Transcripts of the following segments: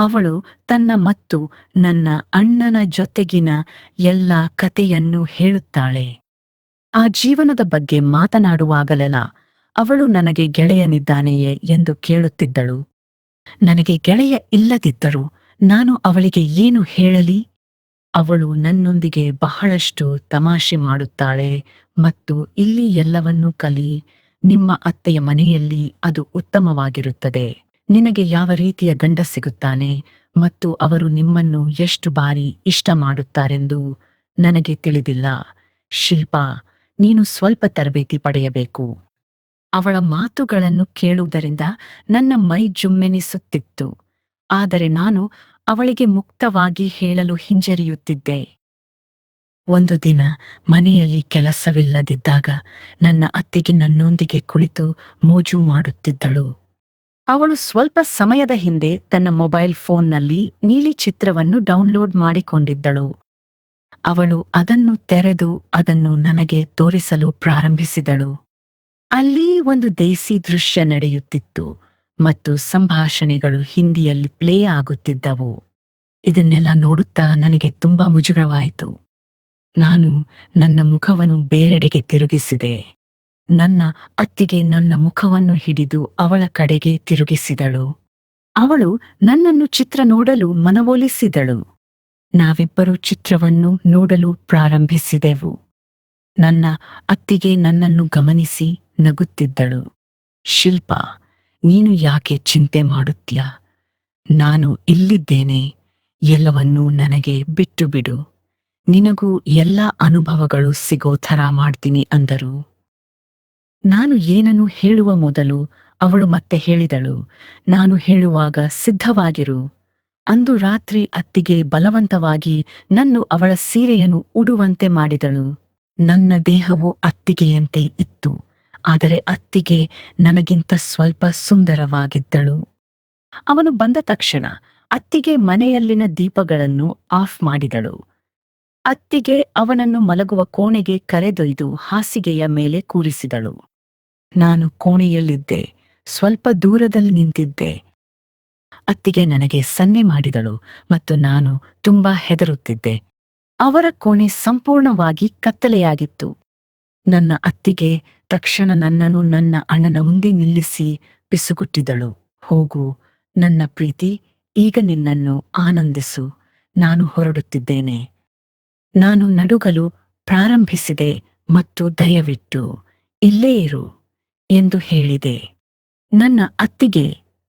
ಅವಳು ತನ್ನ ಮತ್ತು ನನ್ನ ಅಣ್ಣನ ಜೊತೆಗಿನ ಎಲ್ಲ ಕಥೆಯನ್ನು ಹೇಳುತ್ತಾಳೆ. ಆ ಜೀವನದ ಬಗ್ಗೆ ಮಾತನಾಡುವಾಗಲೆಲ್ಲ ಅವಳು ನನಗೆ ಗೆಳೆಯನಿದ್ದಾನೆಯೇ ಎಂದು ಕೇಳುತ್ತಿದ್ದಳು. ನನಗೆ ಗೆಳೆಯ ಇಲ್ಲದಿದ್ದರೂ ನಾನು ಅವಳಿಗೆ ಏನು ಹೇಳಲಿ? ಅವಳು ನನ್ನೊಂದಿಗೆ ಬಹಳಷ್ಟು ತಮಾಷೆ ಮಾಡುತ್ತಾಳೆ ಮತ್ತು ಇಲ್ಲಿ ಎಲ್ಲವನ್ನೂ ಕಲಿ. ನಿಮ್ಮ ಅತ್ತೆಯ ಮನೆಯಲ್ಲಿ ಅದು ಉತ್ತಮವಾಗಿರುತ್ತದೆ. ನಿನಗೆ ಯಾವ ರೀತಿಯ ಗಂಡ ಸಿಗುತ್ತಾನೆ ಮತ್ತು ಅವರು ನಿಮ್ಮನ್ನು ಎಷ್ಟು ಬಾರಿ ಇಷ್ಟ ಮಾಡುತ್ತಾರೆಂದು ನನಗೆ ತಿಳಿದಿಲ್ಲ. ಶಿಲ್ಪಾ, ನೀನು ಸ್ವಲ್ಪ ತರಬೇತಿ ಪಡೆಯಬೇಕು. ಅವಳ ಮಾತುಗಳನ್ನು ಕೇಳುವುದರಿಂದ ನನ್ನ ಮೈ ಜುಮ್ಮೆನಿಸುತ್ತಿತ್ತು. ಆದರೆ ನಾನು ಅವಳಿಗೆ ಮುಕ್ತವಾಗಿ ಹೇಳಲು ಹಿಂಜರಿಯುತ್ತಿದ್ದೆ. ಒಂದು ದಿನ ಮನೆಯಲ್ಲಿ ಕೆಲಸವಿಲ್ಲದಿದ್ದಾಗ ನನ್ನ ಅತ್ತಿಗೆ ನನ್ನೊಂದಿಗೆ ಕುಳಿತು ಮೋಜು ಮಾಡುತ್ತಿದ್ದಳು. ಅವಳು ಸ್ವಲ್ಪ ಸಮಯದ ಹಿಂದೆ ತನ್ನ ಮೊಬೈಲ್ ಫೋನ್ನಲ್ಲಿ ನೀಲಿ ಚಿತ್ರವನ್ನು ಡೌನ್ಲೋಡ್ ಮಾಡಿಕೊಂಡಿದ್ದಳು. ಅವಳು ಅದನ್ನು ತೆರೆದು ಅದನ್ನು ನನಗೆ ತೋರಿಸಲು ಪ್ರಾರಂಭಿಸಿದಳು. ಅಲ್ಲಿ ಒಂದು ದೇಸಿ ದೃಶ್ಯ ನಡೆಯುತ್ತಿತ್ತು ಮತ್ತು ಸಂಭಾಷಣೆಗಳು ಹಿಂದಿಯಲ್ಲಿ ಪ್ಲೇ ಆಗುತ್ತಿದ್ದವು. ಇದನ್ನೆಲ್ಲ ನೋಡುತ್ತಾ ನನಗೆ ತುಂಬಾ ಮುಜುಗರವಾಯಿತು. ನಾನು ನನ್ನ ಮುಖವನ್ನು ಬೇರೆಡೆಗೆ ತಿರುಗಿಸಿದೆ. ನನ್ನ ಅತ್ತಿಗೆ ನನ್ನ ಮುಖವನ್ನು ಹಿಡಿದು ಅವಳ ಕಡೆಗೆ ತಿರುಗಿಸಿದಳು. ಅವಳು ನನ್ನನ್ನು ಚಿತ್ರ ನೋಡಲು ಮನವೊಲಿಸಿದಳು. ನಾವಿಬ್ಬರು ಚಿತ್ರವನ್ನು ನೋಡಲು ಪ್ರಾರಂಭಿಸಿದೆವು. ನನ್ನ ಅತ್ತಿಗೆ ನನ್ನನ್ನು ಗಮನಿಸಿ ನಗುತ್ತಿದ್ದಳು. ಶಿಲ್ಪಾ, ನೀನು ಯಾಕೆ ಚಿಂತೆ ಮಾಡುತ್ತೀಯ? ನಾನು ಇಲ್ಲಿದ್ದೇನೆ. ಎಲ್ಲವನ್ನೂ ನನಗೆ ಬಿಟ್ಟು ಬಿಡು. ನಿನಗೂ ಎಲ್ಲ ಅನುಭವಗಳು ಸಿಗೋ ಥರ ಮಾಡ್ತೀನಿ ಅಂದರು. ನಾನು ಏನನ್ನು ಹೇಳುವ ಮೊದಲು ಅವಳು ಮತ್ತೆ ಹೇಳಿದಳು, ನಾನು ಹೇಳುವಾಗ ಸಿದ್ಧವಾಗಿರು. ಅಂದು ರಾತ್ರಿ ಅತ್ತಿಗೆ ಬಲವಂತವಾಗಿ ಅವಳ ಸೀರೆಯನ್ನು ಉಡುವಂತೆ ಮಾಡಿದಳು. ನನ್ನ ದೇಹವು ಅತ್ತಿಗೆಯಂತೆ ಇತ್ತು, ಆದರೆ ಅತ್ತಿಗೆ ನನಗಿಂತ ಸ್ವಲ್ಪ ಸುಂದರವಾಗಿದ್ದಳು. ಅವನು ಬಂದ ತಕ್ಷಣ ಅತ್ತಿಗೆ ಮನೆಯಲ್ಲಿನ ದೀಪಗಳನ್ನು ಆಫ್ ಮಾಡಿದಳು. ಅತ್ತಿಗೆ ಅವನನ್ನು ಮಲಗುವ ಕೋಣೆಗೆ ಕರೆದೊಯ್ದು ಹಾಸಿಗೆಯ ಮೇಲೆ ಕೂರಿಸಿದಳು. ನಾನು ಕೋಣೆಯಲ್ಲಿದ್ದೆ, ಸ್ವಲ್ಪ ದೂರದಲ್ಲಿ ನಿಂತಿದ್ದೆ. ಅತ್ತಿಗೆ ನನಗೆ ಸನ್ನೆ ಮಾಡಿದಳು ಮತ್ತು ನಾನು ತುಂಬಾ ಹೆದರುತ್ತಿದ್ದೆ. ಅವರ ಕೋಣೆ ಸಂಪೂರ್ಣವಾಗಿ ಕತ್ತಲೆಯಾಗಿತ್ತು. ನನ್ನ ಅತ್ತಿಗೆ ತಕ್ಷಣ ನನ್ನನ್ನು ನನ್ನ ಅಣ್ಣನ ಮುಂದೆ ನಿಲ್ಲಿಸಿ ಪಿಸುಗುಟ್ಟಿದಳು. ಹೋಗು ನನ್ನ ಪ್ರೀತಿ, ಈಗ ನಿನ್ನನ್ನು ಆನಂದಿಸು, ನಾನು ಹೊರಡುತ್ತಿದ್ದೇನೆ. ನಾನು ನಡುಗಲು ಪ್ರಾರಂಭಿಸಿದೆ ಮತ್ತು ದಯವಿಟ್ಟು ಇಲ್ಲೇ ಇರು ಎಂದು ಹೇಳಿದೆ. ನನ್ನ ಅತ್ತಿಗೆ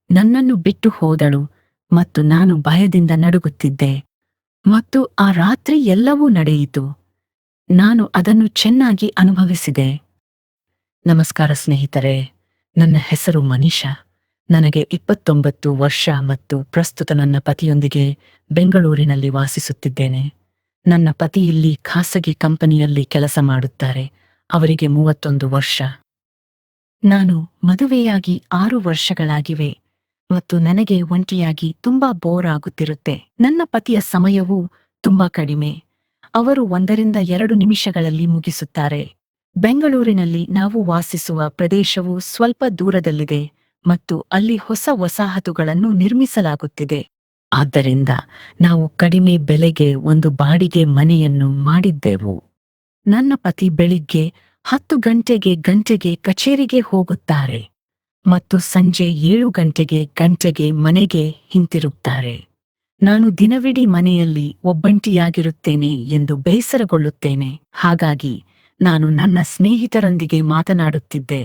ನನ್ನನ್ನು ಬಿಟ್ಟು ಹೋದಳು ಮತ್ತು ನಾನು ಭಯದಿಂದ ನಡುಗುತ್ತಿದ್ದೆ. ಮತ್ತು ಆ ರಾತ್ರಿ ಎಲ್ಲವೂ ನಡೆಯಿತು. ನಾನು ಅದನ್ನು ಚೆನ್ನಾಗಿ ಅನುಭವಿಸಿದೆ. ನಮಸ್ಕಾರ ಸ್ನೇಹಿತರೆ, ನನ್ನ ಹೆಸರು ಮನೀಷಾ. ನನಗೆ 29 ವರ್ಷ ಮತ್ತು ಪ್ರಸ್ತುತ ನನ್ನ ಪತಿಯೊಂದಿಗೆ ಬೆಂಗಳೂರಿನಲ್ಲಿ ವಾಸಿಸುತ್ತಿದ್ದೇನೆ. ನನ್ನ ಪತಿ ಇಲ್ಲಿ ಖಾಸಗಿ ಕಂಪನಿಯಲ್ಲಿ ಕೆಲಸ ಮಾಡುತ್ತಾರೆ. ಅವರಿಗೆ 31 ವರ್ಷ. ನಾನು ಮದುವೆಯಾಗಿ 6 ವರ್ಷಗಳಾಗಿವೆ ಮತ್ತು ನನಗೆ ಒಂಟಿಯಾಗಿ ತುಂಬಾ ಬೋರ್ ಆಗುತ್ತಿರುತ್ತೆ. ನನ್ನ ಪತಿಯ ಸಮಯವೂ ತುಂಬಾ ಕಡಿಮೆ. ಅವರು 1-2 ನಿಮಿಷಗಳಲ್ಲಿ ಮುಗಿಸುತ್ತಾರೆ. ಬೆಂಗಳೂರಿನಲ್ಲಿ ನಾವು ವಾಸಿಸುವ ಪ್ರದೇಶವು ಸ್ವಲ್ಪ ದೂರದಲ್ಲಿದೆ ಮತ್ತು ಅಲ್ಲಿ ಹೊಸ ವಸಾಹತುಗಳನ್ನು ನಿರ್ಮಿಸಲಾಗುತ್ತಿದೆ. ಆದ್ದರಿಂದ ನಾವು ಕಡಿಮೆ ಬೆಲೆಗೆ ಒಂದು ಬಾಡಿಗೆ ಮನೆಯನ್ನು ಮಾಡಿದ್ದೆವು. ನನ್ನ ಪತಿ ಬೆಳಿಗ್ಗೆ 10 ಗಂಟೆಗೆ ಕಚೇರಿಗೆ ಹೋಗುತ್ತಾರೆ ಮತ್ತು ಸಂಜೆ 7 ಗಂಟೆಗೆ ಮನೆಗೆ ಹಿಂತಿರುಗುತ್ತಾರೆ. ನಾನು ದಿನವಿಡೀ ಮನೆಯಲ್ಲಿ ಒಬ್ಬಂಟಿಯಾಗಿರುತ್ತೇನೆ ಎಂದು ಬೇಸರಗೊಳ್ಳುತ್ತೇನೆ. ಹಾಗಾಗಿ ನಾನು ನನ್ನ ಸ್ನೇಹಿತರೊಂದಿಗೆ ಮಾತನಾಡುತ್ತಿದ್ದೆ.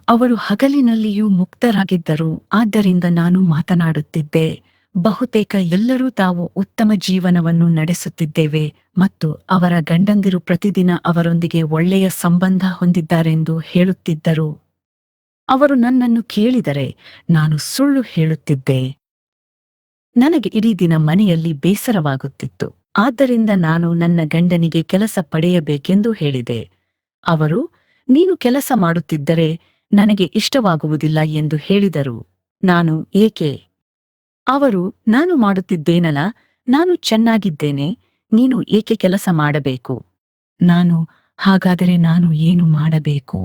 ಅವರು ಹಗಲಿನಲ್ಲಿಯೂ ಮುಕ್ತರಾಗಿದ್ದರು, ಆದ್ದರಿಂದ ನಾನು ಮಾತನಾಡುತ್ತಿದ್ದೆ. ಬಹುತೇಕ ಎಲ್ಲರೂ ತಾವು ಉತ್ತಮ ಜೀವನವನ್ನು ನಡೆಸುತ್ತಿದ್ದೇವೆ ಮತ್ತು ಅವರ ಗಂಡಂದಿರು ಪ್ರತಿದಿನ ಅವರೊಂದಿಗೆ ಒಳ್ಳೆಯ ಸಂಬಂಧ ಹೊಂದಿದ್ದಾರೆಂದು ಹೇಳುತ್ತಿದ್ದರು. ಅವರು ನನ್ನನ್ನು ಕೇಳಿದರೆ ನಾನು ಸುಳ್ಳು ಹೇಳುತ್ತಿದ್ದೆ. ನನಗೆ ಇಡೀ ದಿನ ಮನೆಯಲ್ಲಿ ಬೇಸರವಾಗುತ್ತಿತ್ತು. ಆದ್ದರಿಂದ ನಾನು ನನ್ನ ಗಂಡನಿಗೆ ಕೆಲಸ ಪಡೆಯಬೇಕೆಂದು ಹೇಳಿದೆ. ಅವರು, ನೀನು ಕೆಲಸ ಮಾಡುತ್ತಿದ್ದರೆ ನನಗೆ ಇಷ್ಟವಾಗುವುದಿಲ್ಲ ಎಂದು ಹೇಳಿದರು. ನಾನು, ಏಕೆ? ಅವರು, ನಾನು ಮಾಡುತ್ತಿದ್ದೇನಲ್ಲ, ನಾನು ಚೆನ್ನಾಗಿದ್ದೇನೆ, ನೀನು ಏಕೆ ಕೆಲಸ ಮಾಡಬೇಕು? ನಾನು, ಹಾಗಾದರೆ ನಾನು ಏನು ಮಾಡಬೇಕು?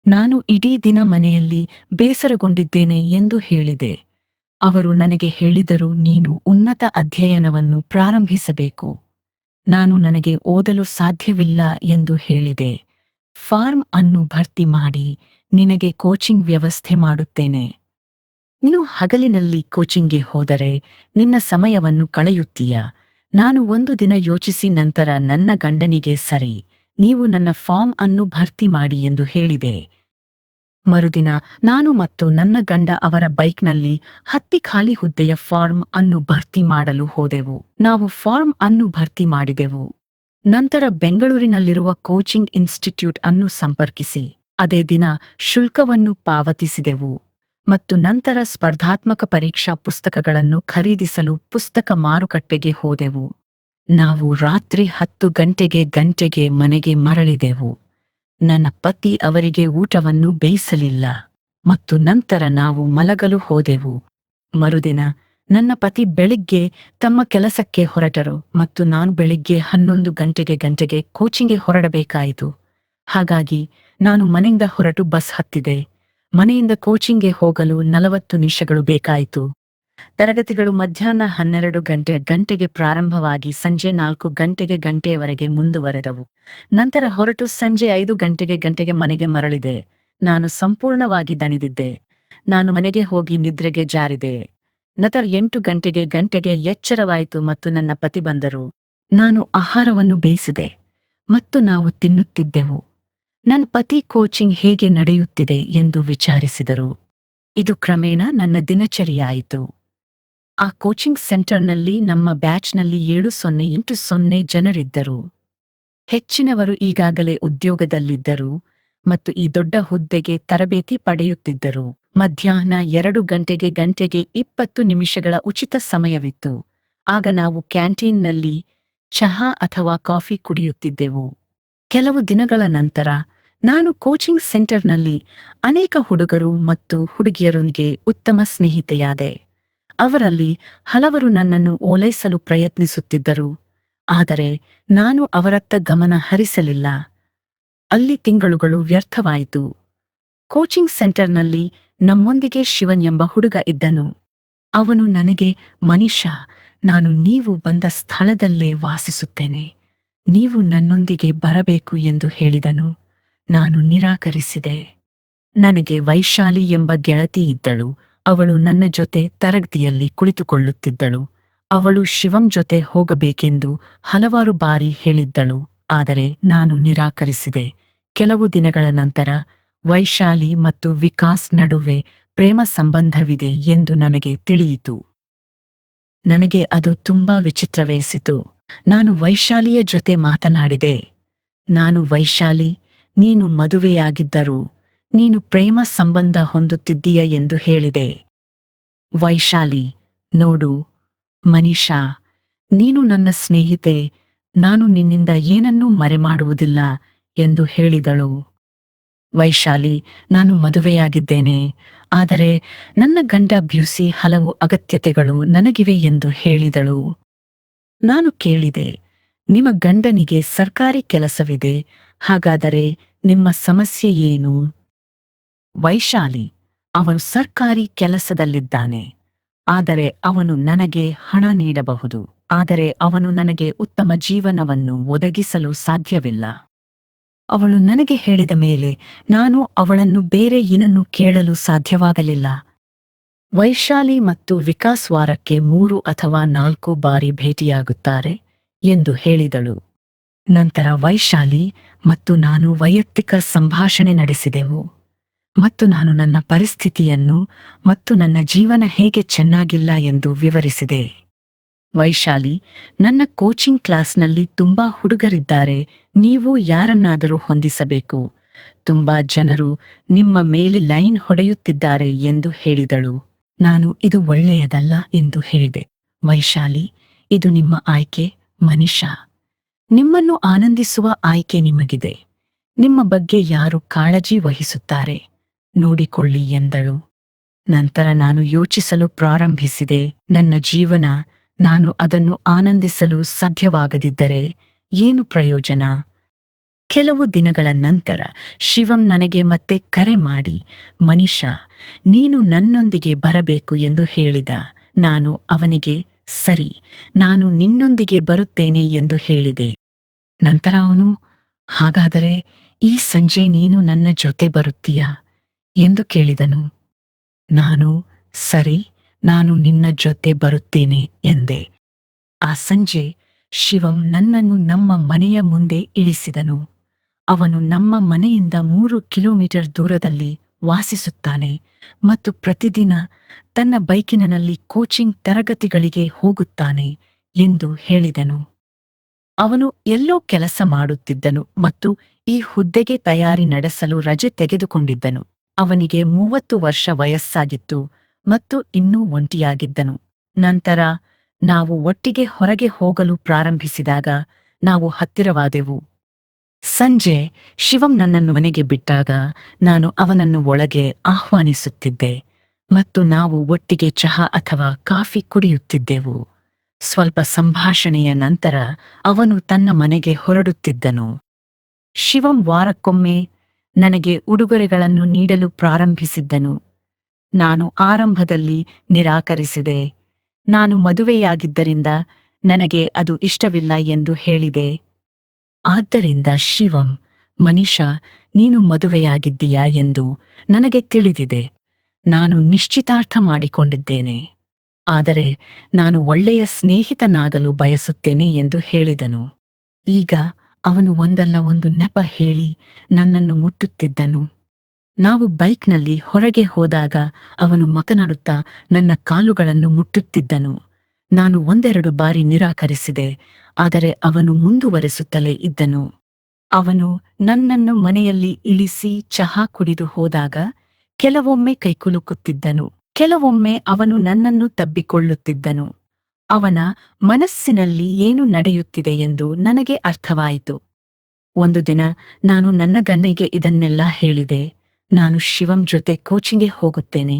ನಾನು ಇಡೀ ದಿನ ಮನೆಯಲ್ಲಿ ಬೇಸರಗೊಂಡಿದ್ದೇನೆ ಎಂದು ಹೇಳಿದೆ. ಅವರು ನನಗೆ ಹೇಳಿದರು, ನೀನು ಉನ್ನತ ಅಧ್ಯಯನವನ್ನು ಪ್ರಾರಂಭಿಸಬೇಕು. ನಾನು ನನಗೆ ಓದಲು ಸಾಧ್ಯವಿಲ್ಲ ಎಂದು ಹೇಳಿದೆ. ಫಾರ್ಮ್ ಅನ್ನು ಭರ್ತಿ ಮಾಡಿ ನಿನಗೆ ಕೋಚಿಂಗ್ ವ್ಯವಸ್ಥೆ ಮಾಡುತ್ತೇನೆ. ನೀನು ಹಗಲಿನಲ್ಲಿ ಕೋಚಿಂಗ್ಗೆ ಹೋದರೆ ನಿನ್ನ ಸಮಯವನ್ನು ಕಳೆಯುತ್ತೀಯ. ನಾನು ಒಂದು ದಿನ ಯೋಚಿಸಿ ನಂತರ ನನ್ನ ಗಂಡನಿಗೆ, ಸರಿ, ನೀವು ನನ್ನ ಫಾರ್ಮ್ ಅನ್ನು ಭರ್ತಿ ಮಾಡಿ ಎಂದು ಹೇಳಿದೆ. ಮರುದಿನ ನಾನು ಮತ್ತು ನನ್ನ ಗಂಡ ಅವರ ಬೈಕ್ನಲ್ಲಿ ಹತ್ತಿ ಖಾಲಿ ಹುದ್ದೆಯ ಫಾರ್ಮ್ ಅನ್ನು ಭರ್ತಿ ಮಾಡಲು ಹೋದೆವು. ನಾವು ಫಾರ್ಮ್ ಅನ್ನು ಭರ್ತಿ ಮಾಡಿದೆವು. ನಂತರ ಬೆಂಗಳೂರಿನಲ್ಲಿರುವ ಕೋಚಿಂಗ್ ಇನ್ಸ್ಟಿಟ್ಯೂಟ್ ಅನ್ನು ಸಂಪರ್ಕಿಸಿ ಅದೇ ದಿನ ಶುಲ್ಕವನ್ನು ಪಾವತಿಸಿದೆವು ಮತ್ತು ನಂತರ ಸ್ಪರ್ಧಾತ್ಮಕ ಪರೀಕ್ಷಾ ಪುಸ್ತಕಗಳನ್ನು ಖರೀದಿಸಲು ಪುಸ್ತಕ ಮಾರುಕಟ್ಟೆಗೆ ಹೋದೆವು. ನಾವು ರಾತ್ರಿ 10 ಗಂಟೆಗೆ ಮನೆಗೆ ಮರಳಿದೆವು. ನನ್ನ ಪತಿ ಅವರಿಗೆ ಊಟವನ್ನು ಬೇಯಿಸಲಿಲ್ಲ ಮತ್ತು ನಂತರ ನಾವು ಮಲಗಲು ಹೋದೆವು. ಮರುದಿನ ನನ್ನ ಪತಿ ಬೆಳಿಗ್ಗೆ ತಮ್ಮ ಕೆಲಸಕ್ಕೆ ಹೊರಟರು ಮತ್ತು ನಾನು ಬೆಳಿಗ್ಗೆ 11 ಗಂಟೆಗೆ ಕೋಚಿಂಗ್ಗೆ ಹೊರಡಬೇಕಾಯಿತು. ಹಾಗಾಗಿ ನಾನು ಮನೆಯಿಂದ ಹೊರಟು ಬಸ್ ಹತ್ತಿದೆ. ಮನೆಯಿಂದ ಕೋಚಿಂಗ್ಗೆ ಹೋಗಲು 40 ನಿಮಿಷಗಳು ಬೇಕಾಯಿತು. ತರಗತಿಗಳು ಮಧ್ಯಾಹ್ನ 12 ಗಂಟೆಗೆ ಪ್ರಾರಂಭವಾಗಿ ಸಂಜೆ 4 ಗಂಟೆಯವರೆಗೆ ಮುಂದುವರೆದವು. ನಂತರ ಹೊರಟು ಸಂಜೆ 5 ಗಂಟೆಗೆ ಮನೆಗೆ ಮರಳಿದೆ. ನಾನು ಸಂಪೂರ್ಣವಾಗಿ ದಣಿದಿದ್ದೆ. ನಾನು ಮನೆಗೆ ಹೋಗಿ ನಿದ್ರೆಗೆ ಜಾರಿದೆ. ನಂತರ 8 ಗಂಟೆಗೆ ಎಚ್ಚರವಾಯಿತು ಮತ್ತು ನನ್ನ ಪತಿ ಬಂದರು. ನಾನು ಆಹಾರವನ್ನು ಬೇಯಿಸಿದೆ ಮತ್ತು ನಾವು ತಿನ್ನುತ್ತಿದ್ದೆವು. ನನ್ನ ಪತಿ ಕೋಚಿಂಗ್ ಹೇಗೆ ನಡೆಯುತ್ತಿದೆ ಎಂದು ವಿಚಾರಿಸಿದರು. ಇದು ಕ್ರಮೇಣ ನನ್ನ ದಿನಚರಿಯಾಯಿತು. ಆ ಕೋಚಿಂಗ್ ಸೆಂಟರ್ನಲ್ಲಿ ನಮ್ಮ ಬ್ಯಾಚ್ನಲ್ಲಿ 708 ಜನರಿದ್ದರು. ಹೆಚ್ಚಿನವರು ಈಗಾಗಲೇ ಉದ್ಯೋಗದಲ್ಲಿದ್ದರು ಮತ್ತು ಈ ದೊಡ್ಡ ಹುದ್ದೆಗೆ ತರಬೇತಿ ಪಡೆಯುತ್ತಿದ್ದರು. ಮಧ್ಯಾಹ್ನ 2 ಗಂಟೆಗೆ 20 ನಿಮಿಷಗಳ ಉಚಿತ ಸಮಯವಿತ್ತು. ಆಗ ನಾವು ಕ್ಯಾಂಟೀನ್ನಲ್ಲಿ ಚಹಾ ಅಥವಾ ಕಾಫಿ ಕುಡಿಯುತ್ತಿದ್ದೆವು. ಕೆಲವು ದಿನಗಳ ನಂತರ ನಾನು ಕೋಚಿಂಗ್ ಸೆಂಟರ್ನಲ್ಲಿ ಅನೇಕ ಹುಡುಗರು ಮತ್ತು ಹುಡುಗಿಯರೊಂದಿಗೆ ಉತ್ತಮ ಸ್ನೇಹಿತೆಯಾದೆ. ಅವರಲ್ಲಿ ಹಲವರು ನನ್ನನ್ನು ಓಲೈಸಲು ಪ್ರಯತ್ನಿಸುತ್ತಿದ್ದರು, ಆದರೆ ನಾನು ಅವರತ್ತ ಗಮನ ಹರಿಸಲಿಲ್ಲ. ಅಲ್ಲಿ ತಿಂಗಳುಗಳು ವ್ಯರ್ಥವಾಯಿತು. ಕೋಚಿಂಗ್ ಸೆಂಟರ್ನಲ್ಲಿ ನಮ್ಮೊಂದಿಗೆ ಶಿವನ್ ಎಂಬ ಹುಡುಗ ಇದ್ದನು. ಅವನು ನನಗೆ, ಮನೀಷಾ, ನಾನು ನೀವು ಬಂದ ಸ್ಥಳದಲ್ಲೇ ವಾಸಿಸುತ್ತೇನೆ, ನೀವು ನನ್ನೊಂದಿಗೆ ಬರಬೇಕು ಎಂದು ಹೇಳಿದನು. ನಾನು ನಿರಾಕರಿಸಿದೆ. ನನಗೆ ವೈಶಾಲಿ ಎಂಬ ಗೆಳತಿ ಇದ್ದಳು. ಅವಳು ನನ್ನ ಜೊತೆ ತರಗತಿಯಲ್ಲಿ ಕುಳಿತುಕೊಳ್ಳುತ್ತಿದ್ದಳು. ಅವಳು ಶಿವಂ ಜೊತೆ ಹೋಗಬೇಕೆಂದು ಹಲವಾರು ಬಾರಿ ಹೇಳಿದ್ದಳು, ಆದರೆ ನಾನು ನಿರಾಕರಿಸಿದೆ. ಕೆಲವು ದಿನಗಳ ನಂತರ ವೈಶಾಲಿ ಮತ್ತು ವಿಕಾಸ್ ನಡುವೆ ಪ್ರೇಮ ಸಂಬಂಧವಿದೆ ಎಂದು ನನಗೆ ತಿಳಿಯಿತು. ನನಗೆ ಅದು ತುಂಬಾ ವಿಚಿತ್ರವೆನಿಸಿತು. ನಾನು ವೈಶಾಲಿಯ ಜೊತೆ ಮಾತನಾಡಿದೆ. ನಾನು, ವೈಶಾಲಿ, ನೀನು ಮದುವೆಯಾಗಿದ್ದರೂ ನೀನು ಪ್ರೇಮ ಸಂಬಂಧ ಹೊಂದುತ್ತಿದ್ದೀಯ ಎಂದು ಹೇಳಿದೆ. ವೈಶಾಲಿ, ನೋಡು ಮನೀಷಾ, ನೀನು ನನ್ನ ಸ್ನೇಹಿತೆ, ನಾನು ನಿನ್ನಿಂದ ಏನನ್ನೂ ಮರೆಮಾಡುವುದಿಲ್ಲ ಎಂದು ಹೇಳಿದಳು. ವೈಶಾಲಿ, ನಾನು ಮದುವೆಯಾಗಿದ್ದೇನೆ, ಆದರೆ ನನ್ನ ಗಂಡ ಬ್ಯೂಸಿ ಹಲವು ಅಗತ್ಯತೆಗಳು ನನಗಿವೆ ಎಂದು ಹೇಳಿದಳು. ನಾನು ಕೇಳಿದೆ, ನಿಮ್ಮ ಗಂಡನಿಗೆ ಸರ್ಕಾರಿ ಕೆಲಸವಿದೆ, ಹಾಗಾದರೆ ನಿಮ್ಮ ಸಮಸ್ಯೆ ಏನು? ವೈಶಾಲಿ, ಅವನು ಸರ್ಕಾರಿ ಕೆಲಸದಲ್ಲಿದ್ದಾನೆ, ಆದರೆ ಅವನು ನನಗೆ ಹಣ ನೀಡಬಹುದು, ಆದರೆ ಅವನು ನನಗೆ ಉತ್ತಮ ಜೀವನವನ್ನು ಒದಗಿಸಲು ಸಾಧ್ಯವಿಲ್ಲ. ಅವಳು ನನಗೆ ಹೇಳಿದ ಮೇಲೆ ನಾನು ಅವಳನ್ನು ಬೇರೆ ಏನನ್ನೂ ಕೇಳಲು ಸಾಧ್ಯವಾಗಲಿಲ್ಲ. ವೈಶಾಲಿ ಮತ್ತು ವಿಕಾಸ್ ವಾರಕ್ಕೆ 3 ಅಥವಾ 4 ಬಾರಿ ಭೇಟಿಯಾಗುತ್ತಾರೆ ಎಂದು ಹೇಳಿದಳು. ನಂತರ ವೈಶಾಲಿ ಮತ್ತು ನಾನು ವೈಯಕ್ತಿಕ ಸಂಭಾಷಣೆ ನಡೆಸಿದೆವು ಮತ್ತು ನಾನು ನನ್ನ ಪರಿಸ್ಥಿತಿಯನ್ನು ಮತ್ತು ನನ್ನ ಜೀವನ ಹೇಗೆ ಚೆನ್ನಾಗಿಲ್ಲ ಎಂದು ವಿವರಿಸಿದೆ. ವೈಶಾಲಿ, ನನ್ನ ಕೋಚಿಂಗ್ ಕ್ಲಾಸ್ನಲ್ಲಿ ತುಂಬಾ ಹುಡುಗರಿದ್ದಾರೆ, ನೀವು ಯಾರನ್ನಾದರೂ ಹೊಂದಿಸಬೇಕು, ತುಂಬಾ ಜನರು ನಿಮ್ಮ ಮೇಲೆ ಲೈನ್ ಹೊಡೆಯುತ್ತಿದ್ದಾರೆ ಎಂದು ಹೇಳಿದಳು. ನಾನು, ಇದು ಒಳ್ಳೆಯದಲ್ಲ ಎಂದು ಹೇಳಿದೆ. ವೈಶಾಲಿ, ಇದು ನಿಮ್ಮ ಆಯ್ಕೆ ಮನೀಷಾ, ನಿಮ್ಮನ್ನು ಆನಂದಿಸುವ ಆಯ್ಕೆ ನಿಮಗಿದೆ, ನಿಮ್ಮ ಬಗ್ಗೆ ಯಾರು ಕಾಳಜಿ ವಹಿಸುತ್ತಾರೆ ನೋಡಿಕೊಳ್ಳಿ ಎಂದಳು. ನಂತರ ನಾನು ಯೋಚಿಸಲು ಪ್ರಾರಂಭಿಸಿದೆ, ನನ್ನ ಜೀವನ, ನಾನು ಅದನ್ನು ಆನಂದಿಸಲು ಸಾಧ್ಯವಾಗದಿದ್ದರೆ ಏನು ಪ್ರಯೋಜನ? ಕೆಲವು ದಿನಗಳ ನಂತರ ಶಿವಂ ನನಗೆ ಮತ್ತೆ ಕರೆ ಮಾಡಿ, ಮನೀಷಾ, ನೀನು ನನ್ನೊಂದಿಗೆ ಬರಬೇಕು ಎಂದು ಹೇಳಿದ. ನಾನು ಅವನಿಗೆ, ಸರಿ, ನಾನು ನಿನ್ನೊಂದಿಗೆ ಬರುತ್ತೇನೆ ಎಂದು ಹೇಳಿದೆ. ನಂತರ ಅವನು, ಹಾಗಾದರೆ ಈ ಸಂಜೆ ನೀನು ನನ್ನ ಜೊತೆ ಬರುತ್ತೀಯಾ ಎಂದು ಕೇಳಿದನು. ನಾನು, ಸರಿ, ನಾನು ನಿನ್ನ ಜೊತೆ ಬರುತ್ತೇನೆ ಎಂದೆ. ಆ ಸಂಜೆ ಶಿವಂ ನನ್ನನ್ನು ನಮ್ಮ ಮನೆಯ ಮುಂದೆ ಇಳಿಸಿದನು. ಅವನು ನಮ್ಮ ಮನೆಯಿಂದ 3 ಕಿಲೋಮೀಟರ್ ದೂರದಲ್ಲಿ ವಾಸಿಸುತ್ತಾನೆ ಮತ್ತು ಪ್ರತಿದಿನ ತನ್ನ ಬೈಕಿನಲ್ಲಿ ಕೋಚಿಂಗ್ ತರಗತಿಗಳಿಗೆ ಹೋಗುತ್ತಾನೆ ಎಂದು ಹೇಳಿದನು. ಅವನು ಎಲ್ಲೋ ಕೆಲಸ ಮಾಡುತ್ತಿದ್ದನು ಮತ್ತು ಈ ಹುದ್ದೆಗೆ ತಯಾರಿ ನಡೆಸಲು ರಜೆ ತೆಗೆದುಕೊಂಡಿದ್ದನು. ಅವನಿಗೆ 30 ವರ್ಷ ವಯಸ್ಸಾಗಿತ್ತು ಮತ್ತು ಇನ್ನೂ ಒಂಟಿಯಾಗಿದ್ದನು. ನಂತರ ನಾವು ಒಟ್ಟಿಗೆ ಹೊರಗೆ ಹೋಗಲು ಪ್ರಾರಂಭಿಸಿದಾಗ ನಾವು ಹತ್ತಿರವಾದೆವು. ಸಂಜೆ ಶಿವಂ ನನ್ನನ್ನು ಮನೆಗೆ ಬಿಟ್ಟಾಗ ನಾನು ಅವನನ್ನು ಒಳಗೆ ಆಹ್ವಾನಿಸುತ್ತಿದ್ದೆ ಮತ್ತು ನಾವು ಒಟ್ಟಿಗೆ ಚಹಾ ಅಥವಾ ಕಾಫಿ ಕುಡಿಯುತ್ತಿದ್ದೆವು. ಸ್ವಲ್ಪ ಸಂಭಾಷಣೆಯ ನಂತರ ಅವನು ತನ್ನ ಮನೆಗೆ ಹೊರಡುತ್ತಿದ್ದನು. ಶಿವಂ ವಾರಕ್ಕೊಮ್ಮೆ ನನಗೆ ಉಡುಗೊರೆಗಳನ್ನು ನೀಡಲು ಪ್ರಾರಂಭಿಸಿದ್ದನು. ನಾನು ಆರಂಭದಲ್ಲಿ ನಿರಾಕರಿಸಿದೆ. ನಾನು ಮದುವೆಯಾಗಿದ್ದರಿಂದ ನನಗೆ ಅದು ಇಷ್ಟವಿಲ್ಲ ಎಂದು ಹೇಳಿದೆ. ಆದ್ದರಿಂದ ಶಿವಂ, ಮನೀಷಾ, ನೀನು ಮದುವೆಯಾಗಿದ್ದೀಯಾ ಎಂದು ನನಗೆ ತಿಳಿದಿದೆ. ನಾನು ನಿಶ್ಚಿತಾರ್ಥ ಮಾಡಿಕೊಂಡಿದ್ದೇನೆ. ಆದರೆ ನಾನು ಒಳ್ಳೆಯ ಸ್ನೇಹಿತನಾಗಲು ಬಯಸುತ್ತೇನೆ ಎಂದು ಹೇಳಿದನು. ಈಗ ಅವನು ಒಂದಲ್ಲ ಒಂದು ನೆಪ ಹೇಳಿ ನನ್ನನ್ನು ಮುಟ್ಟುತ್ತಿದ್ದನು. ನಾವು ಬೈಕ್ನಲ್ಲಿ ಹೊರಗೆ ಹೋದಾಗ ಅವನು ಮಾತನಾಡುತ್ತಾ ನನ್ನ ಕಾಲುಗಳನ್ನು ಮುಟ್ಟುತ್ತಿದ್ದನು. ನಾನು 1-2 ಬಾರಿ ನಿರಾಕರಿಸಿದೆ, ಆದರೆ ಅವನು ಮುಂದುವರೆಸುತ್ತಲೇ ಇದ್ದನು. ಅವನು ನನ್ನನ್ನು ಮನೆಯಲ್ಲಿ ಇಳಿಸಿ ಚಹಾ ಕುಡಿದು ಹೋದಾಗ ಕೆಲವೊಮ್ಮೆ ಕೈಕುಲುಕುತ್ತಿದ್ದನು, ಕೆಲವೊಮ್ಮೆ ಅವನು ನನ್ನನ್ನು ತಬ್ಬಿಕೊಳ್ಳುತ್ತಿದ್ದನು. ಅವನ ಮನಸ್ಸಿನಲ್ಲಿ ಏನು ನಡೆಯುತ್ತಿದೆ ಎಂದು ನನಗೆ ಅರ್ಥವಾಯಿತು. ಒಂದು ದಿನ ನಾನು ನನ್ನ ಗಂಡನಿಗೆ ಇದನ್ನೆಲ್ಲ ಹೇಳಿದೆ. ನಾನು ಶಿವಂ ಜೊತೆ ಕೋಚಿಂಗ್ಗೆ ಹೋಗುತ್ತೇನೆ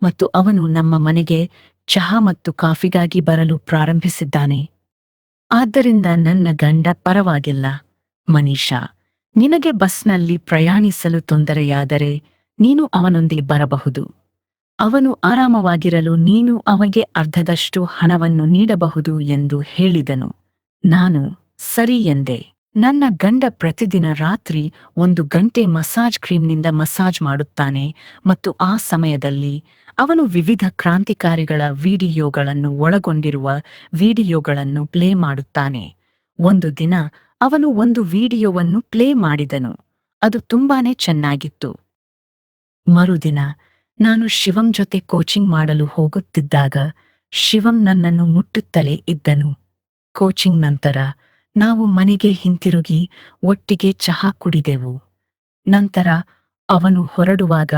ಮತ್ತು ಅವನು ನಮ್ಮ ಮನೆಗೆ ಚಹಾ ಮತ್ತು ಕಾಫಿಗಾಗಿ ಬರಲು ಪ್ರಾರಂಭಿಸಿದ್ದಾನೆ. ಆದ್ದರಿಂದ ನನ್ನ ಗಂಡ, ಪರವಾಗಿಲ್ಲ ಮನೀಷಾ, ನಿನಗೆ ಬಸ್ನಲ್ಲಿ ಪ್ರಯಾಣಿಸಲು ತೊಂದರೆಯಾದರೆ ನೀನು ಅವನೊಂದಿಗೆ ಬರಬಹುದು. ಅವನು ಆರಾಮವಾಗಿರಲು ನೀನು ಅವನಿಗೆ ಅರ್ಧದಷ್ಟು ಹಣವನ್ನು ನೀಡಬಹುದು ಎಂದು ಹೇಳಿದನು. ನಾನು ಸರಿ ಎಂದೆ. ನನ್ನ ಗಂಡ ಪ್ರತಿದಿನ ರಾತ್ರಿ 1 ಗಂಟೆ ಮಸಾಜ್ ಕ್ರೀಮ್ನಿಂದ ಮಸಾಜ್ ಮಾಡುತ್ತಾನೆ ಮತ್ತು ಆ ಸಮಯದಲ್ಲಿ ಅವನು ವಿವಿಧ ಕ್ರಾಂತಿಕಾರಿಗಳ ವಿಡಿಯೋಗಳನ್ನು ಒಳಗೊಂಡಿರುವ ವಿಡಿಯೋಗಳನ್ನು ಪ್ಲೇ ಮಾಡುತ್ತಾನೆ. ಒಂದು ದಿನ ಅವನು ಒಂದು ವಿಡಿಯೋವನ್ನು ಪ್ಲೇ ಮಾಡಿದನು. ಅದು ತುಂಬಾನೇ ಚೆನ್ನಾಗಿತ್ತು. ಮರುದಿನ ನಾನು ಶಿವಂ ಜೊತೆ ಕೋಚಿಂಗ್ ಮಾಡಲು ಹೋಗುತ್ತಿದ್ದಾಗ ಶಿವಂ ನನ್ನನ್ನು ಮುಟ್ಟುತ್ತಲೇ ಇದ್ದನು. ಕೋಚಿಂಗ್ ನಂತರ ನಾವು ಮನೆಗೆ ಹಿಂತಿರುಗಿ ಒಟ್ಟಿಗೆ ಚಹಾ ಕುಡಿದೆವು. ನಂತರ ಅವನು ಹೊರಡುವಾಗ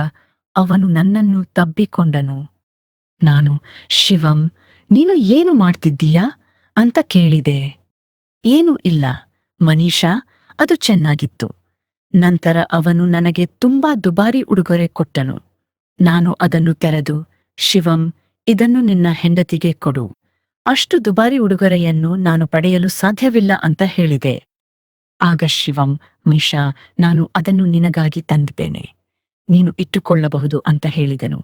ಅವನು ನನ್ನನ್ನು ತಬ್ಬಿಕೊಂಡನು. ನಾನು, ಶಿವಂ, ನೀನು ಏನು ಮಾಡ್ತಿದ್ದೀಯಾ ಅಂತ ಕೇಳಿದೆ. ಏನೂ ಇಲ್ಲ ಮನೀಷಾ, ಅದು ಚೆನ್ನಾಗಿತ್ತು. ನಂತರ ಅವನು ನನಗೆ ತುಂಬಾ ದುಬಾರಿ ಉಡುಗೊರೆ ಕೊಟ್ಟನು. ನಾನು ಅದನ್ನು ತೆರೆದು, ಶಿವಂ, ಇದನ್ನು ನಿನ್ನ ಹೆಂಡತಿಗೆ ಕೊಡು. ಅಷ್ಟು ದುಬಾರಿ ಉಡುಗೊರೆಯನ್ನು ನಾನು ಪಡೆಯಲು ಸಾಧ್ಯವಿಲ್ಲ ಅಂತ ಹೇಳಿದೆ. ಆಗ ಶಿವಂ, ಮೀಶಾ, ನಾನು ಅದನ್ನು ನಿನಗಾಗಿ ತಂದಿದ್ದೇನೆ, ನೀನು ಇಟ್ಟುಕೊಳ್ಳಬಹುದು ಅಂತ ಹೇಳಿದನು.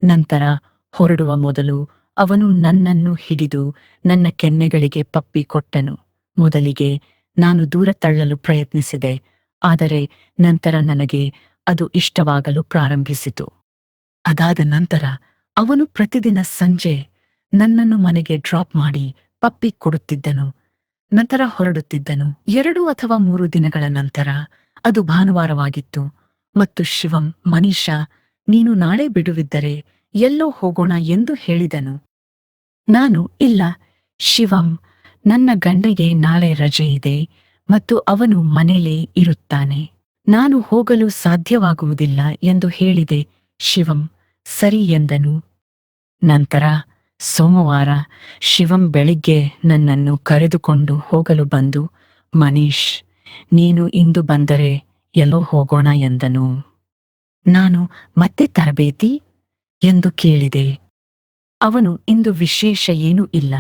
ನಂತರ ಹೊರಡುವ ಮೊದಲು ಅವನು ನನ್ನನ್ನು ಹಿಡಿದು ನನ್ನ ಕೆನ್ನೆಗಳಿಗೆ ಪಪ್ಪಿ ಕೊಟ್ಟನು. ಮೊದಲಿಗೆ ನಾನು ದೂರ ತಳ್ಳಲು ಪ್ರಯತ್ನಿಸಿದೆ, ಆದರೆ ನಂತರ ನನಗೆ ಅದು ಇಷ್ಟವಾಗಲು ಪ್ರಾರಂಭಿಸಿತು. ಅದಾದ ನಂತರ ಅವನು ಪ್ರತಿದಿನ ಸಂಜೆ ನನ್ನನ್ನು ಮನೆಗೆ ಡ್ರಾಪ್ ಮಾಡಿ ಪಪ್ಪಿ ಕೊಡುತ್ತಿದ್ದನು. ನಂತರ ಹೊರಡುತ್ತಿದ್ದನು. 2 ಅಥವಾ 3 ದಿನಗಳ ನಂತರ ಅದು ಭಾನುವಾರವಾಗಿತ್ತು ಮತ್ತು ಶಿವಂ, ಮನೀಷಾ, ನೀನು ನಾಳೆ ಬಿಡುವಿದ್ದರೆ ಎಲ್ಲೋ ಹೋಗೋಣ ಎಂದು ಹೇಳಿದನು. ನಾನು, ಇಲ್ಲ ಶಿವಂ, ನನ್ನ ಗಂಡಗೆ ನಾಳೆ ರಜೆ ಇದೆ ಮತ್ತು ಅವನು ಮನೆಯಲ್ಲೇ ಇರುತ್ತಾನೆ, ನಾನು ಹೋಗಲು ಸಾಧ್ಯವಾಗುವುದಿಲ್ಲ ಎಂದು ಹೇಳಿದೆ. ಶಿವಂ ಸರಿ ಎಂದನು. ನಂತರ ಸೋಮವಾರ ಶಿವಂ ಬೆಳಿಗ್ಗೆ ನನ್ನನ್ನು ಕರೆದುಕೊಂಡು ಹೋಗಲು ಬಂದು, ಮನೀಷ್, ನೀನು ಇಂದು ಬಂದರೆ ಎಲ್ಲೋ ಹೋಗೋಣ ಎಂದನು. ನಾನು ಮತ್ತೆ ತರಬೇತಿ ಎಂದು ಕೇಳಿದೆ. ಅವನು ಇಂದು ವಿಶೇಷ ಏನೂ ಇಲ್ಲ,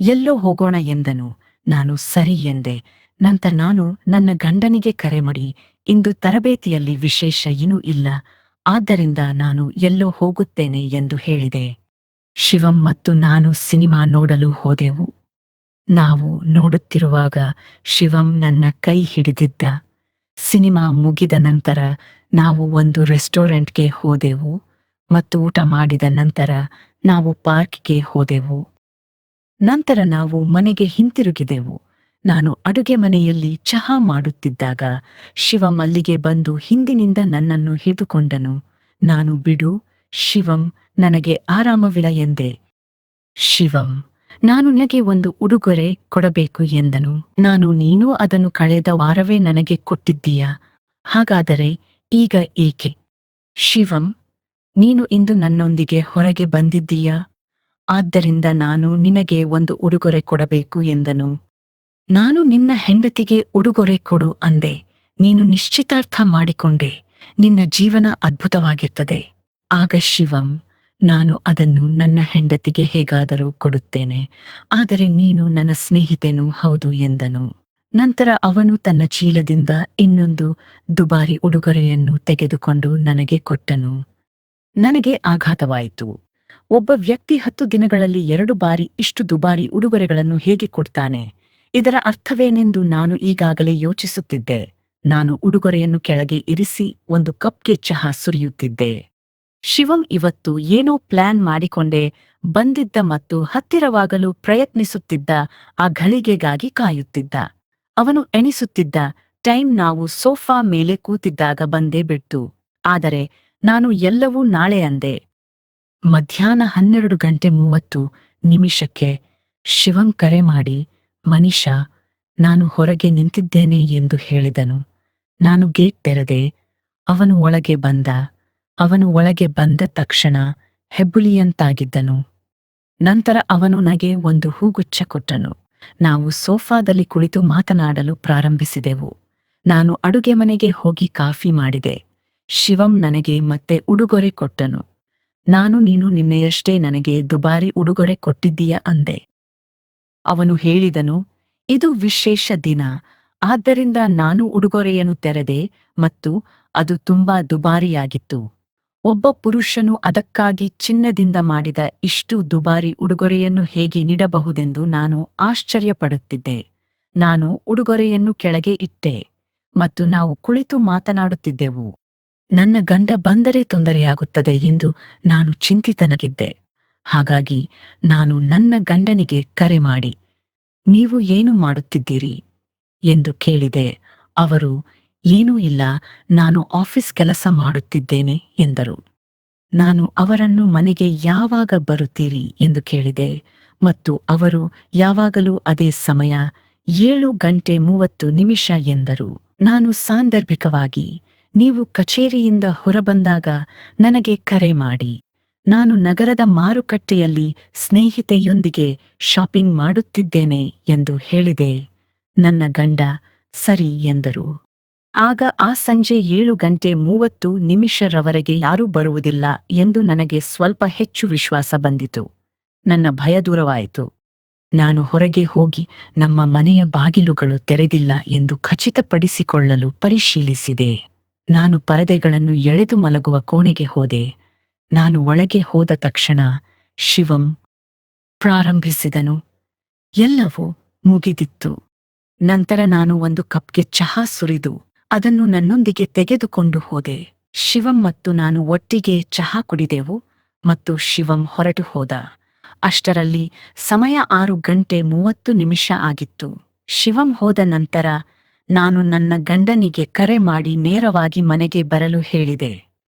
ಎಲ್ಲೋ ಹೋಗೋಣ ಎಂದನು. ನಾನು ಸರಿ ಎಂದೆ. ನಂತರ ನಾನು ನನ್ನ ಗಂಡನಿಗೆ ಕರೆ ಮಾಡಿ, ಇಂದು ತರಬೇತಿಯಲ್ಲಿ ವಿಶೇಷ ಏನೂ ಇಲ್ಲ, ಆದ್ದರಿಂದ ನಾನು ಎಲ್ಲೋ ಹೋಗುತ್ತೇನೆ ಎಂದು ಹೇಳಿದೆ. ಶಿವಂ ಮತ್ತು ನಾನು ಸಿನಿಮಾ ನೋಡಲು ಹೋದೆವು. ನಾವು ನೋಡುತ್ತಿರುವಾಗ ಶಿವಂ ನನ್ನ ಕೈ ಹಿಡಿದಿದ್ದ. ಸಿನಿಮಾ ಮುಗಿದ ನಂತರ ನಾವು ಒಂದು ರೆಸ್ಟೋರೆಂಟ್ಗೆ ಹೋದೆವು ಮತ್ತು ಊಟ ಮಾಡಿದ ನಂತರ ನಾವು ಪಾರ್ಕ್ಗೆ ಹೋದೆವು. ನಂತರ ನಾವು ಮನೆಗೆ ಹಿಂತಿರುಗಿದೆವು. ನಾನು ಅಡುಗೆ ಮನೆಯಲ್ಲಿ ಚಹಾ ಮಾಡುತ್ತಿದ್ದಾಗ ಶಿವಂ ಅಲ್ಲಿಗೆ ಬಂದು ಹಿಂದಿನಿಂದ ನನ್ನನ್ನು ಹಿಡಿದುಕೊಂಡನು. ನಾನು ಬಿಡು ಶಿವಂ, ನನಗೆ ಆರಾಮವಿಲ್ಲ ಎಂದೆ. ಶಿವಂ, ನಾನು ನಿನಗೆ ಒಂದು ಉಡುಗೊರೆ ಕೊಡಬೇಕು ಎಂದನು. ನೀನು ಅದನ್ನು ಕಳೆದ ವಾರವೇ ನನಗೆ ಕೊಟ್ಟಿದ್ದೀಯಾ, ಹಾಗಾದರೆ ಈಗ ಏಕೆ? ಶಿವಂ, ನೀನು ಇಂದು ನನ್ನೊಂದಿಗೆ ಹೊರಗೆ ಬಂದಿದ್ದೀಯಾ, ಆದ್ದರಿಂದ ನಾನು ನಿನಗೆ ಒಂದು ಉಡುಗೊರೆ ಕೊಡಬೇಕು ಎಂದನು. ನಾನು ನಿನ್ನ ಹೆಂಡತಿಗೆ ಉಡುಗೊರೆ ಕೊಡು ಅಂದೆ. ನೀನು ನಿಶ್ಚಿತಾರ್ಥ ಮಾಡಿಕೊಂಡೆ, ನಿನ್ನ ಜೀವನ ಅದ್ಭುತವಾಗಿರ್ತದೆ. ಆಗ ಶಿವಂ, ನಾನು ಅದನ್ನು ನನ್ನ ಹೆಂಡತಿಗೆ ಹೇಗಾದರೂ ಕೊಡುತ್ತೇನೆ, ಆದರೆ ನೀನು ನನ್ನ ಸ್ನೇಹಿತನೂ ಹೌದು ಎಂದನು. ನಂತರ ಅವನು ತನ್ನ ಚೀಲದಿಂದ ಇನ್ನೊಂದು ದುಬಾರಿ ಉಡುಗೊರೆಯನ್ನು ತೆಗೆದುಕೊಂಡು ನನಗೆ ಕೊಟ್ಟನು. ನನಗೆ ಆಘಾತವಾಯಿತು. ಒಬ್ಬ ವ್ಯಕ್ತಿ 10 ದಿನಗಳಲ್ಲಿ 2 ಬಾರಿ ಇಷ್ಟು ದುಬಾರಿ ಉಡುಗೊರೆಗಳನ್ನು ಹೇಗೆ ಕೊಡ್ತಾನೆ? ಇದರ ಅರ್ಥವೇನೆಂದು ನಾನು ಈಗಾಗಲೇ ಯೋಚಿಸುತ್ತಿದ್ದೆ. ನಾನು ಉಡುಗೊರೆಯನ್ನು ಕೆಳಗೆ ಇರಿಸಿ ಒಂದು ಕಪ್ಗೆ ಚಹಾ ಸುರಿಯುತ್ತಿದ್ದೆ. ಶಿವಂ ಇವತ್ತು ಏನೋ ಪ್ಲಾನ್ ಮಾಡಿಕೊಂಡೇ ಬಂದಿದ್ದ ಮತ್ತು ಹತ್ತಿರವಾಗಲು ಪ್ರಯತ್ನಿಸುತ್ತಿದ್ದ ಆ ಘಳಿಗೆಗಾಗಿ ಕಾಯುತ್ತಿದ್ದ. ಅವನು ಎಣಿಸುತ್ತಿದ್ದ ಟೈಮ್ ನಾವು ಸೋಫಾ ಮೇಲೆ ಕೂತಿದ್ದಾಗ ಬಂದೇ ಬಿಡ್ತು. ಆದರೆ ನಾನು ಎಲ್ಲವೂ ನಾಳೆ ಅಂದೆ. ಮಧ್ಯಾಹ್ನ 12:30 ಶಿವಂ ಕರೆ ಮಾಡಿ, ಮನೀಷಾ, ನಾನು ಹೊರಗೆ ನಿಂತಿದ್ದೇನೆ ಎಂದು ಹೇಳಿದನು. ನಾನು ಗೇಟ್ ತೆರೆದೆ. ಅವನು ಒಳಗೆ ಬಂದ. ಅವನು ಒಳಗೆ ಬಂದ ತಕ್ಷಣ ಹೆಬ್ಬುಲಿಯಂತಾಗಿದ್ದನು. ನಂತರ ಅವನು ನನಗೆ ಒಂದು ಹೂಗುಚ್ಛ ಕೊಟ್ಟನು. ನಾವು ಸೋಫಾದಲ್ಲಿ ಕುಳಿತು ಮಾತನಾಡಲು ಪ್ರಾರಂಭಿಸಿದೆವು. ನಾನು ಅಡುಗೆ ಮನೆಗೆ ಹೋಗಿ ಕಾಫಿ ಮಾಡಿದೆ. ಶಿವಂ ನನಗೆ ಮತ್ತೆ ಉಡುಗೊರೆ ಕೊಟ್ಟನು. ನೀನು ನಿನ್ನೆಯಷ್ಟೇ ನನಗೆ ದುಬಾರಿ ಉಡುಗೊರೆ ಕೊಟ್ಟಿದ್ದೀಯ ಅಂದೆ. ಅವನು ಹೇಳಿದನು, ಇದು ವಿಶೇಷ ದಿನ, ಆದ್ದರಿಂದ ನಾನು ಉಡುಗೊರೆಯನ್ನು ತೆರೆದೆ ಮತ್ತು ಅದು ತುಂಬಾ ದುಬಾರಿಯಾಗಿತ್ತು. ಒಬ್ಬ ಪುರುಷನು ಅದಕ್ಕಾಗಿ ಚಿನ್ನದಿಂದ ಮಾಡಿದ ಇಷ್ಟು ದುಬಾರಿ ಉಡುಗೊರೆಯನ್ನು ಹೇಗೆ ನೀಡಬಹುದೆಂದು ನಾನು ಆಶ್ಚರ್ಯಪಡುತ್ತಿದ್ದೆ. ನಾನು ಉಡುಗೊರೆಯನ್ನು ಕೆಳಗೆ ಇಟ್ಟೆ ಮತ್ತು ನಾವು ಕುಳಿತು ಮಾತನಾಡುತ್ತಿದ್ದೆವು. ನನ್ನ ಗಂಡ ಬಂದರೆ ತೊಂದರೆಯಾಗುತ್ತದೆ ಎಂದು ನಾನು ಚಿಂತಿತನಾಗಿದ್ದೆ. ಹಾಗಾಗಿ ನಾನು ನನ್ನ ಗಂಡನಿಗೆ ಕರೆ ಮಾಡಿ, ನೀವು ಏನು ಮಾಡುತ್ತಿದ್ದೀರಿ ಎಂದು ಕೇಳಿದೆ. ಅವರು, ಏನೂ ಇಲ್ಲ, ನಾನು ಆಫೀಸ್ ಕೆಲಸ ಮಾಡುತ್ತಿದ್ದೇನೆ ಎಂದರು. ನಾನು ಅವರನ್ನು ಮನೆಗೆ ಯಾವಾಗ ಬರುತ್ತೀರಿ ಎಂದು ಕೇಳಿದೆ ಮತ್ತು ಅವರು ಯಾವಾಗಲೂ ಅದೇ ಸಮಯ 7:30 ಎಂದರು. ನಾನು ಸಾಂದರ್ಭಿಕವಾಗಿ, ನೀವು ಕಚೇರಿಯಿಂದ ಹೊರಬಂದಾಗ ನನಗೆ ಕರೆ ಮಾಡಿ, ನಾನು ನಗರದ ಮಾರುಕಟ್ಟೆಯಲ್ಲಿ ಸ್ನೇಹಿತೆಯೊಂದಿಗೆ ಶಾಪಿಂಗ್ ಮಾಡುತ್ತಿದ್ದೇನೆ ಎಂದು ಹೇಳಿದೆ. ನನ್ನ ಗಂಡ ಸರಿ ಎಂದರು. ಆಗ ಆ ಸಂಜೆ 7:30 ಯಾರೂ ಬರುವುದಿಲ್ಲ ಎಂದು ನನಗೆ ಸ್ವಲ್ಪ ಹೆಚ್ಚು ವಿಶ್ವಾಸ ಬಂದಿತು. ನನ್ನ ಭಯ ದೂರವಾಯಿತು. ನಾನು ಹೊರಗೆ ಹೋಗಿ ನಮ್ಮ ಮನೆಯ ಬಾಗಿಲುಗಳು ತೆರೆದಿಲ್ಲ ಎಂದು ಖಚಿತಪಡಿಸಿಕೊಳ್ಳಲು ಪರಿಶೀಲಿಸಿದೆ. ನಾನು ಪರದೆಗಳನ್ನು ಎಳೆದು ಮಲಗುವ ಕೋಣೆಗೆ ಹೋದೆ. ನಾನು ಒಳಗೆ ಹೋದ ತಕ್ಷಣ ಶಿವಂ ಪ್ರಾರಂಭಿಸಿದನು. ಎಲ್ಲವೂ ಮುಗಿದಿತ್ತು. ನಂತರ ನಾನು ಒಂದು ಕಪ್ಗೆ ಚಹಾ ಸುರಿದು ಅದನ್ನು ನನ್ನೊಂದಿಗೆ ತೆಗೆದುಕೊಂಡು ಹೋದೆ. ಶಿವಂ ಮತ್ತು ನಾನು ಒಟ್ಟಿಗೆ ಚಹಾ ಕುಡಿದೆವು ಮತ್ತು ಶಿವಂ ಹೊರಟು ಹೋದ. ಅಷ್ಟರಲ್ಲಿ ಸಮಯ 6:30 ಆಗಿತ್ತು. ಶಿವಂ ಹೋದ ನಂತರ ನಾನು ನನ್ನ ಗಂಡನಿಗೆ ಕರೆ ಮಾಡಿ ನೇರವಾಗಿ ಮನೆಗೆ ಬರಲು ಹೇಳಿದೆ.